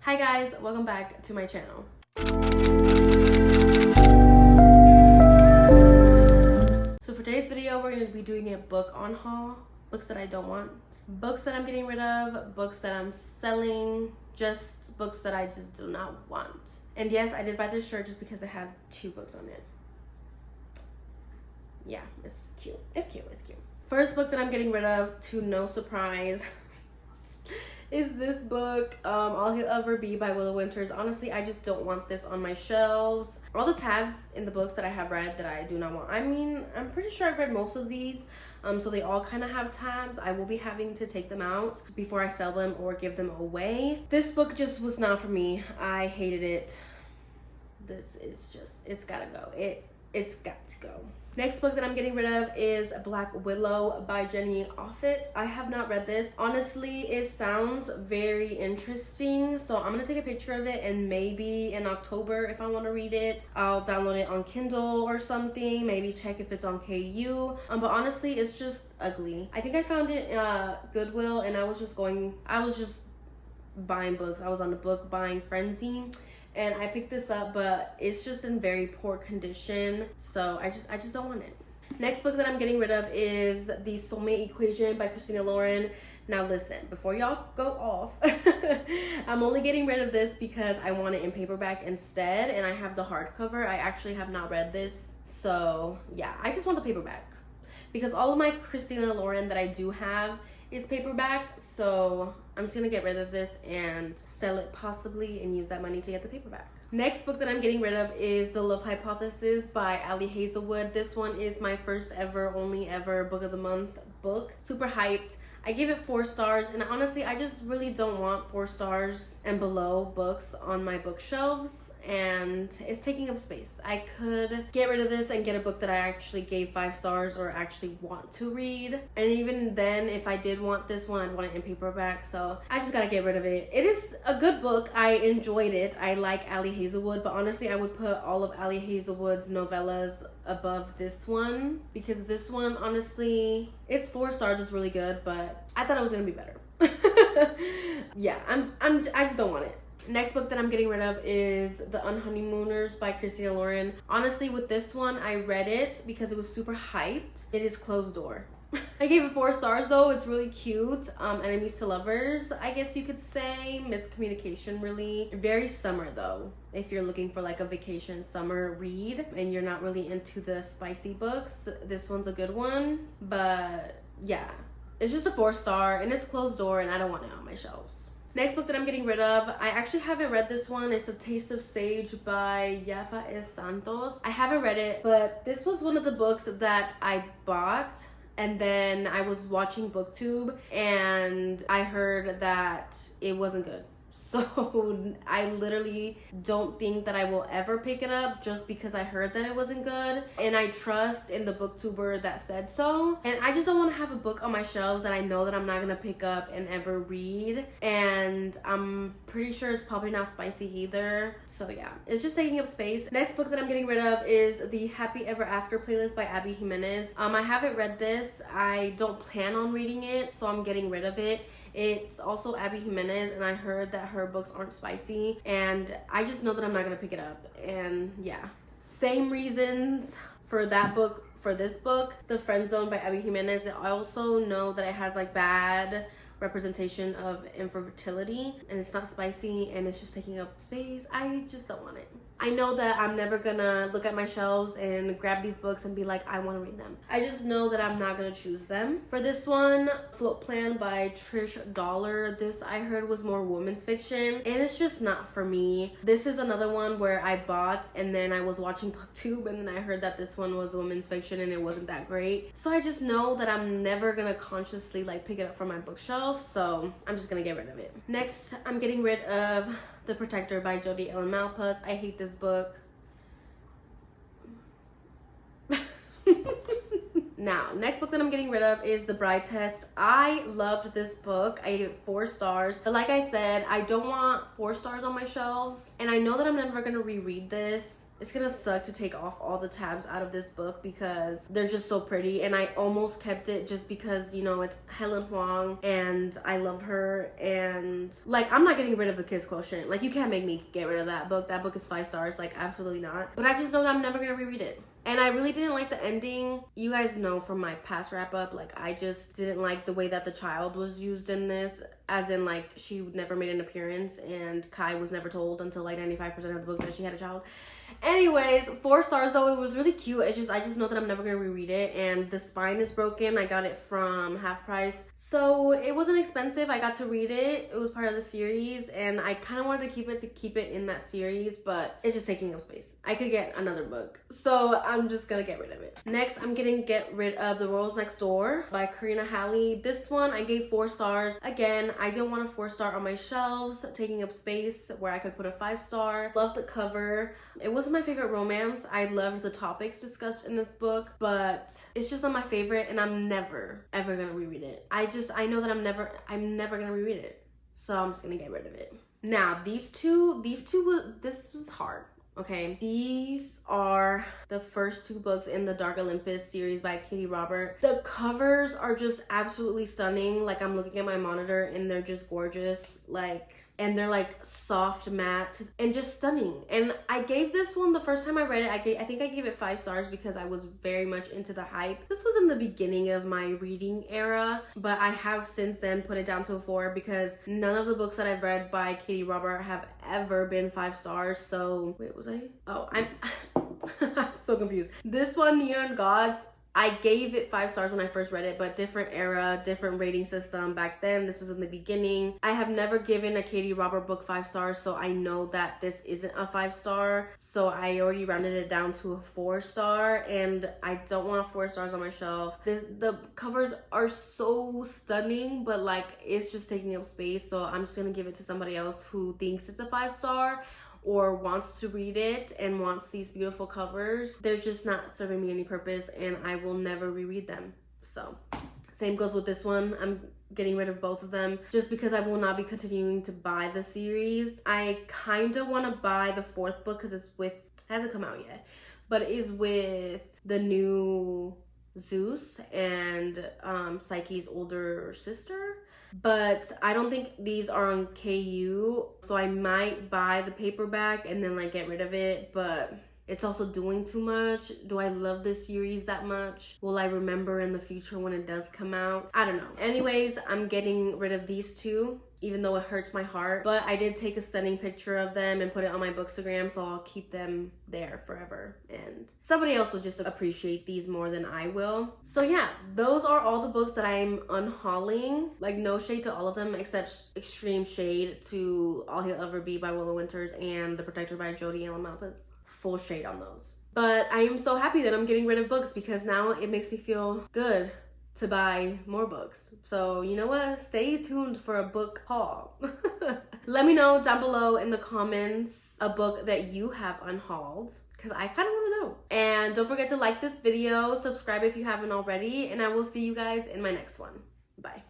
Hi guys, welcome back to my channel. So for today's video, we're going to be doing a book on haul. Books that I don't want, books that I'm getting rid of, books that I'm selling, just books that I just do not want. And yes, I did buy this shirt just because it had 2 books on it. Yeah, it's cute. It's cute. It's cute. First book that I'm getting rid of, to no surprise, is this book, All He'll Ever Be by Willow Winters. Honestly, I just don't want this on my shelves. All the tabs in the books that I have read that I do not want. I mean, I'm pretty sure I've read most of these, so they all kind of have tabs. I will be having to take them out before I sell them or give them away. This book just was not for me. I hated it. This is just, it's gotta go. It's got to go. Next book that I'm getting rid of is Black Willow by Offutt. I have not read this. Honestly, it sounds very interesting. So I'm gonna take a picture of it, and maybe in October, if I want to read it, I'll download it on Kindle or something. Maybe check if it's on KU. But honestly, it's just ugly. I think I found it Goodwill, and I was just buying books. I was on the book buying frenzy. And I picked this up, but it's just in very poor condition. So I just don't want it. Next book that I'm getting rid of is The Soulmate Equation by Christina. Now listen, before y'all go off, I'm only getting rid of this because I want it in paperback instead. And I have the hardcover. I actually have not read this. So yeah, I just want the paperback. Because all of my Christina that I do have is paperback, so I'm just gonna get rid of this and sell it possibly and use that money to get the paperback. Next book that I'm getting rid of is The Love Hypothesis by Hazelwood. This one is my first ever, only ever book of the month book. Super hyped. I gave it 4 stars, and honestly, I just really don't want 4 stars and below books on my bookshelves, and it's taking up space. I could get rid of this and get a book that I actually gave 5 stars or actually want to read. And even then, if I did want this one, I'd want it in paperback, so I just gotta get rid of it. It is a good book. I enjoyed it. I like Hazelwood, but honestly, I would put all of Hazelwood's novellas above this one, because this one, honestly, it's 4 stars. It's really good, but I thought it was gonna be better. Yeah, I just don't want it. Next book that I'm getting rid of is The Unhoneymooners by Christina. Honestly, with this one, I read it because it was super hyped. It is closed door. I gave it 4 stars though. It's really cute. Enemies to lovers, I guess you could say. Miscommunication, really. Very summer though. If you're looking for like a vacation summer read and you're not really into the spicy books, this one's a good one. But yeah, it's just a 4 star and it's closed door and I don't want it on my shelves. Next book that I'm getting rid of, I actually haven't read this one. It's A Taste of Sage by Yaffa Santos. I haven't read it, but this was one of the books that I bought. And then I was watching BookTube and I heard that it wasn't good. So I literally don't think that I will ever pick it up just because I heard that it wasn't good. And I trust in the booktuber that said so. And I just don't want to have a book on my shelves that I know that I'm not going to pick up and ever read. And I'm pretty sure it's probably not spicy either. So yeah, it's just taking up space. Next book that I'm getting rid of is The Happy Ever After playlist by Jimenez. I haven't read this. I don't plan on reading it, so I'm getting rid of it. It's also Jimenez, and I heard that her books aren't spicy, and I just know that I'm not gonna pick it up. And yeah, same reasons for that book. For this book, The Friend Zone by Jimenez, I also know that it has like bad representation of infertility, and it's not spicy, and it's just taking up space. I just don't want it. I know that I'm never gonna look at my shelves and grab these books and be like, I want to read them. I just know that I'm not gonna choose them. For this one, Float Plan by Trish. This I heard was more women's fiction, and it's just not for me. This is another one where I bought and then I was watching BookTube and then I heard that this one was women's fiction and it wasn't that great. So I just know that I'm never gonna consciously like pick it up from my bookshelf, so I'm just gonna get rid of it. Next, I'm getting rid of The Protector by Jodi and malpas. I hate this book. Now, next book that I'm getting rid of is The Bride Test. I loved this book. I gave it 4 stars. But like I said, I don't want 4 stars on my shelves. And I know that I'm never going to reread this. It's gonna suck to take off all the tabs out of this book because they're just so pretty, and I almost kept it just because, you know, it's Helen Huang and I love her, and like I'm not getting rid of the Kiss Quotient. Like you can't make me get rid of that book. That book is 5 stars, like absolutely not. But I just know that I'm never gonna reread it. And I really didn't like the ending. You guys know from my past wrap up, like I just didn't like the way that the child was used in this, as in like she never made an appearance and Kai was never told until like 95% of the book that she had a child. Anyways, 4 stars though. It was really cute. I just know that I'm never gonna reread it, and the spine is broken. I got it from half price, so it wasn't expensive. I got to read it. It was part of the series, and I kind of wanted to keep it in that series, but it's just taking up space. I could get another book, so I'm just gonna get rid of it. Next, I'm gonna get rid of The World's Next Door by Karina, Halle. This one I gave 4 stars. Again, I didn't want a 4-star on my shelves, taking up space where I could put a 5-star. Loved the cover. It wasn't my favorite romance. I loved the topics discussed in this book, but it's just not my favorite, and I'm never ever gonna reread it. I know that I'm never gonna reread it, so I'm just gonna get rid of it. Now this was hard. Okay, these are the first 2 books in the Dark Olympus series by Katee Robert. The covers are just absolutely stunning. Like I'm looking at my monitor and they're just gorgeous. Like, and they're like soft matte and just stunning. And I gave this one, the first time I read it, I think I gave it 5 stars because I was very much into the hype. This was in the beginning of my reading era, but I have since then put it down to a 4 because none of the books that I've read by Katee Robert have ever been 5 stars. So wait, was I? Oh, I'm so confused. This one, Neon Gods, I gave it 5 stars when I first read it, but different era, different rating system back then. This was in the beginning. I have never given a Katee Robert book 5 stars, so I know that this isn't a 5-star. So I already rounded it down to a 4-star, and I don't want 4 stars on my shelf. The covers are so stunning, but like it's just taking up space. So I'm just gonna give it to somebody else who thinks it's a 5-star or wants to read it and wants these beautiful covers. They're just not serving me any purpose, and I will never reread them. So same goes with this one. I'm getting rid of both of them just because I will not be continuing to buy the series. I kind of want to buy the 4th book because it hasn't come out yet, but it is with the new Zeus and Psyche's older sister. But I don't think these are on KU, so I might buy the paperback and then like get rid of it, but it's also doing too much. Do I love this series that much? Will I remember in the future when it does come out? I don't know. Anyways, I'm getting rid of these 2, even though it hurts my heart, but I did take a stunning picture of them and put it on my bookstagram, so I'll keep them there forever, and somebody else will just appreciate these more than I will. So yeah, those are all the books that I'm unhauling. Like no shade to all of them, except extreme shade to All He'll Ever Be by Willow Winters and The Protector by Jodi and malpas. Full shade on those. But I am so happy that I'm getting rid of books because now it makes me feel good to buy more books. So you know what? Stay tuned for a book haul. Let me know down below in the comments a book that you have unhauled, because I kind of want to know. And don't forget to like this video, subscribe if you haven't already, and I will see you guys in my next one. Bye.